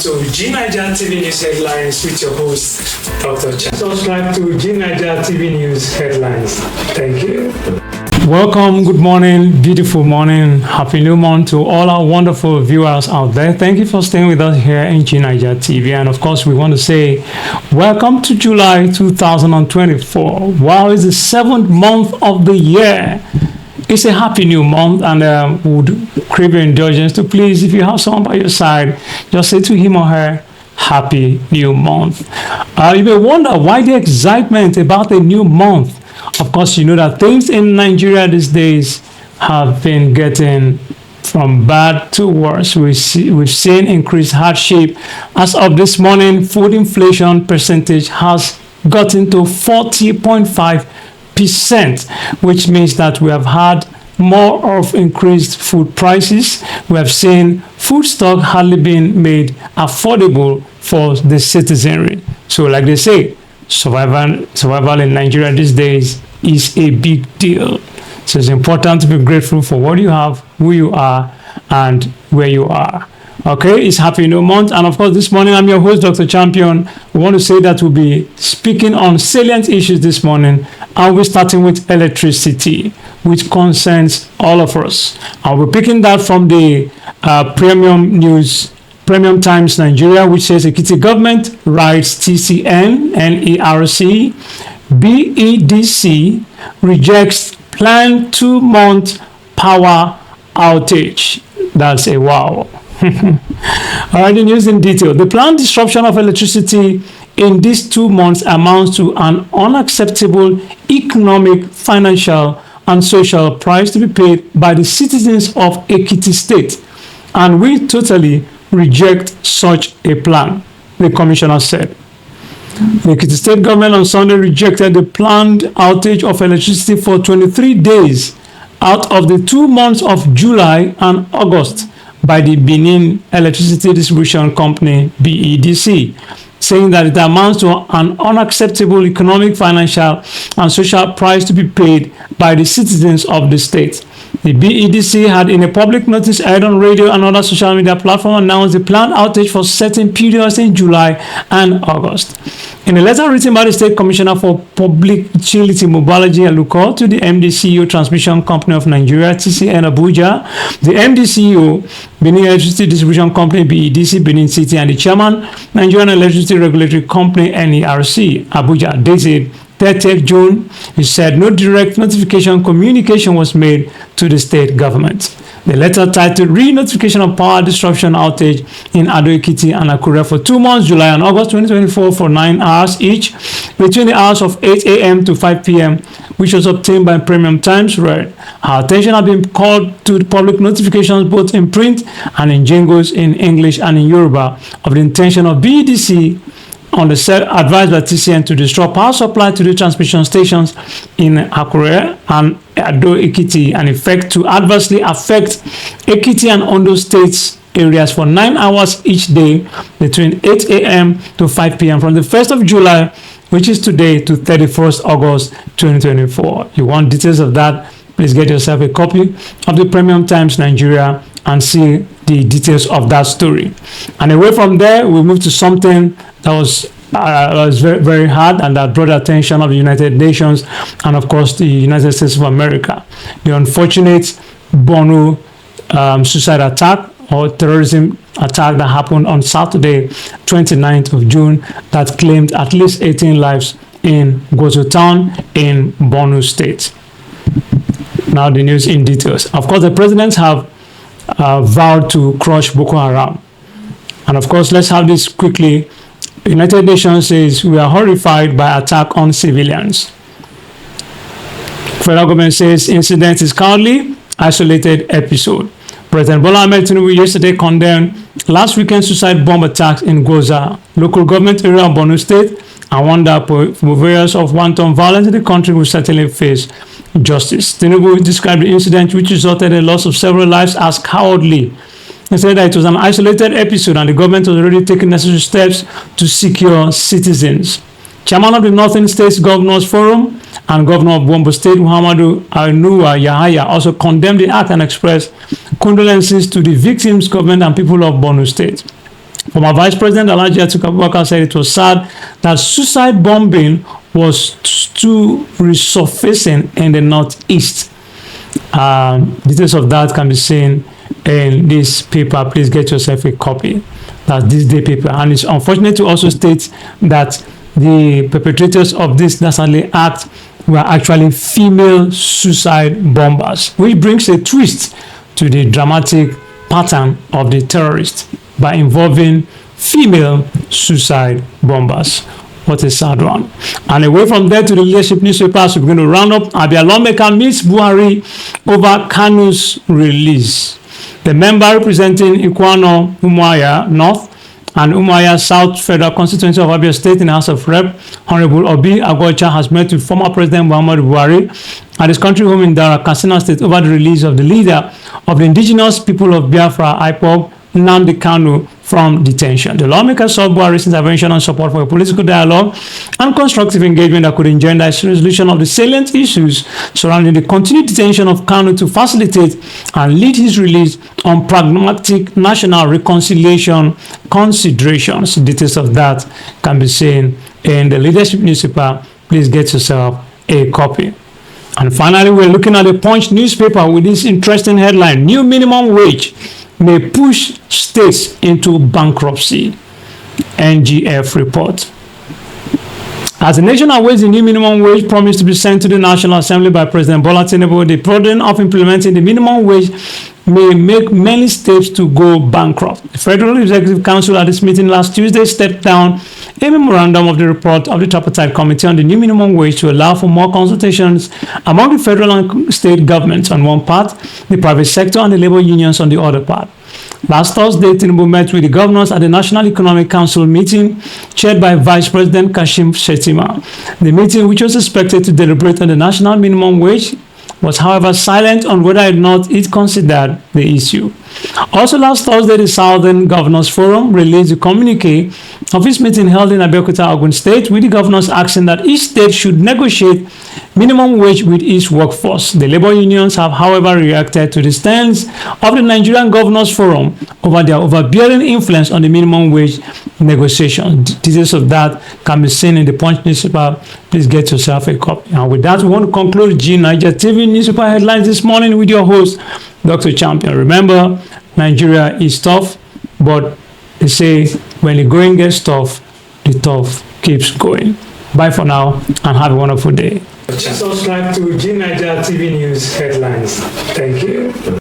to G9ija TV News Headlines with your host, Dr. Chan. Subscribe to G9ija TV News Headlines. Thank you. Welcome, good morning, beautiful morning, happy new month to all our wonderful viewers out there. Thank you for staying with us here in G9ija TV. And of course, we want to say welcome to July 2024. Wow, it's the 7th month of the year. It's a happy new month, and would crave your indulgence to please, if you have someone by your side, just say to him or her, happy new month. You may wonder why the excitement about a new month. Of course, you know that things in Nigeria these days have been getting from bad to worse. We've seen increased hardship. As of this morning, food inflation percentage has gotten to 40.5%, which means that we have had more of increased food prices. We have seen food stock hardly being made affordable for the citizenry. So like they say, survival in Nigeria these days is a big deal. So it's important to be grateful for what you have, who you are, and where you are. Okay, it's happy new month, and of course this morning I'm your host, Dr. Champion. We want to say that we'll be speaking on salient issues this morning, and we're starting with electricity, which concerns all of us. I'll be picking that from the Premium Times Nigeria, which says Ekiti government writes TCN, NERC, BEDC rejects planned 2-month power outage. That's a wow. All right, the news in detail. The planned disruption of electricity in these 2 months amounts to an unacceptable economic, financial, and social price to be paid by the citizens of Ekiti State, and we totally reject such a plan, the commissioner said. The Ekiti State government on Sunday rejected the planned outage of electricity for 23 days out of the 2 months of July and August by the Benin Electricity Distribution Company, BEDC, saying that it amounts to an unacceptable economic, financial, and social price to be paid by the citizens of the state. The BEDC had, in a public notice aired on radio and other social media platforms, announced the planned outage for certain periods in July and August. In a letter written by the State Commissioner for Public Utility Mobility Aluko to the MDCEO Transmission Company of Nigeria, TCN Abuja, the MDCEO, Benin Electricity Distribution Company, BEDC, Benin City, and the Chairman, Nigerian Electricity Regulatory Company, NERC, Abuja, dated 30th June, he said no direct notification communication was made to the state government. The letter titled Re-Notification of Power Disruption Outage in Ado-Ekiti and Akure for 2 months, July and August 2024, for 9 hours each, between the hours of 8 a.m. to 5 p.m., which was obtained by Premium Times, read. Our attention has been called to the public notifications both in print and in jingles in English and in Yoruba of the intention of BEDC on the set advised by TCN to disrupt power supply to the transmission stations in Akure and Ado-Ekiti, and effect to adversely affect Ekiti and Ondo states areas for 9 hours each day between 8 a.m. to 5 p.m. from the 1st of July, which is today, to 31st August 2024. You want details of that? Please get yourself a copy of the Premium Times Nigeria and see the details of that story. And away from there, we move to something that was very, very hard and that brought the attention of the United Nations and, of course, the United States of America. The unfortunate Borno suicide attack or terrorism attack that happened on Saturday, 29th of June, that claimed at least 18 lives in Gozo town in Borno State. Now the news in details. Of course, the presidents have vowed to crush Boko Haram. And of course, let's have this quickly. The United Nations says we are horrified by attack on civilians. Federal government says incident is currently isolated episode. President Bola Ahmed Tinubu yesterday condemned last weekend's suicide bomb attacks in Goza, local government area of Borno State, and warned that purveyors of wanton violence in the country will certainly face justice. Tinubu described the incident, which resulted in the loss of several lives, as cowardly. He said that it was an isolated episode and the government was already taking necessary steps to secure citizens. Chairman of the Northern States Governors Forum and Governor of Bombo State, Muhammadu G9ija, also condemned the act and expressed condolences to the victims, government, and people of Borno State. Former Vice President Alhaji Atiku Abubakar said it was sad that suicide bombing was still resurfacing in the Northeast. Details of that can be seen in this paper. Please get yourself a copy. That's this day paper. And it's unfortunate to also state that the perpetrators of this dastardly act were actually female suicide bombers, which brings a twist to the dramatic pattern of the terrorists by involving female suicide bombers. What a sad one. And away from there to the leadership newspapers, we're going to round up. Abia lawmaker meets Buhari over Kanu's release. The member representing Ikwano Umuahia North and Umuahia South Federal Constituency of Abia State in the House of Rep, Honorable Obi Agbocha, has met with former President Muhammadu Buhari at his country home in Dara, Katsina State over the release of the leader of the indigenous people of Biafra, IPOB, Nnamdi Kanu, from detention. The lawmaker sought Buhari's intervention and support for a political dialogue and constructive engagement that could engender a resolution of the salient issues surrounding the continued detention of Kanu to facilitate and lead his release on pragmatic national reconciliation considerations. Details of that can be seen in the leadership newspaper. Please get yourself a copy. And finally, we're looking at the Punch newspaper with this interesting headline: New minimum wage may push states into bankruptcy. NGF report. As the nation awaits the new minimum wage promised to be sent to the National Assembly by President Bola Tinubu, the burden of implementing the minimum wage may make many states to go bankrupt. The Federal Executive Council at this meeting last Tuesday stepped down a memorandum of the report of the tripartite committee on the new minimum wage to allow for more consultations among the federal and state governments on one part, the private sector and the labor unions on the other part. Last Thursday, Tinubu met with the governors at the National Economic Council meeting chaired by Vice President Kashim Shettima. The meeting, which was expected to deliberate on the national minimum wage, was however silent on whether or not it considered the issue. Also last Thursday, the Southern Governors Forum released a communique of its meeting held in Abeokuta, Ogun State, with the governors asking that each state should negotiate minimum wage with its workforce. The labor unions have, however, reacted to the stance of the Nigerian Governors Forum over their overbearing influence on the minimum wage negotiations. Details of that can be seen in the Punch newspaper. Please get yourself a copy. And with that, we want to conclude G9ija TV newspaper headlines this morning with your host, Dr. Champion. Remember, Nigeria is tough, but they say when the going gets tough, the tough keeps going. Bye for now and have a wonderful day. Subscribe to G9ija TV News headlines. Thank you.